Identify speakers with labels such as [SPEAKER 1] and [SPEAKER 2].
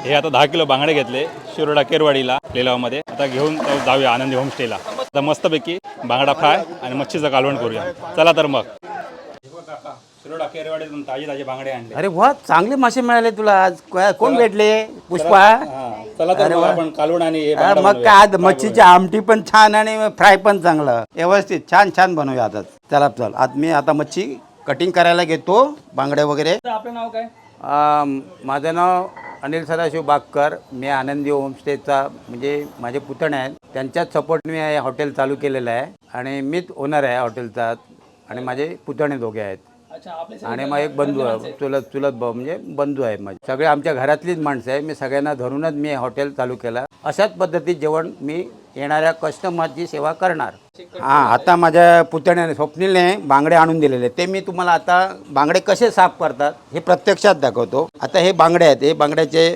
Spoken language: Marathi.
[SPEAKER 1] हे आता 10 किलो बांगडे घेतले शिरोडा केरवाडीला लिलावामध्ये. आता घेऊन जाऊया आनंदी होमस्टेला. आता मस्तपैकी बांगडा फ्राय आणि मच्छीचं कालवण करूया. चला तर मग. शिरोडा केरवाडीतून ताजे ताजे बांगडे आणले.
[SPEAKER 2] अरे वा, चांगले मासे मिळाले तुला आज. कोण भेटले? पुष्पा.
[SPEAKER 1] चला तर मग आपण कालवण आणि हे बांगडा
[SPEAKER 2] मग
[SPEAKER 1] बनवूया.
[SPEAKER 2] काय आज मच्छीची आमटी पण छान आणि फ्राय पण चांगलं व्यवस्थित छान छान बनवूया आता. चला चल, आज मी आता मच्छी कटिंग करायला घेतो, बांगडे वगैरे.
[SPEAKER 1] आपलं नाव काय?
[SPEAKER 2] माझं नाव अनिल सदाशिव बागकर. मी आनंदी होमस्टेचा म्हणजे माझे पुतणे आहेत, त्यांच्याच सपोर्टने मी हे हॉटेल चालू केलेलं आहे आणि मीच ओनर आहे हॉटेलचा आणि माझे पुतणे दोघे आहेत. आणि मग एक बंधू आहे, चुलत म्हणजे बंधू आहे माझे. सगळे आमच्या घरातलीच माणसं आहे. मी सगळ्यांना धरूनच मी हॉटेल चालू केलं. अशाच पद्धतीत जेवण मी येणाऱ्या कस्टमरची सेवा करणार. आता माझ्या पुतण्याने स्वप्नीलने बांगडे आणून दिलेले, ते मी तुम्हाला आता बांगडे कसे साफ करतात हे प्रत्यक्षात दाखवतो. आता हे बांगडे आहेत, हे बांगड्याचे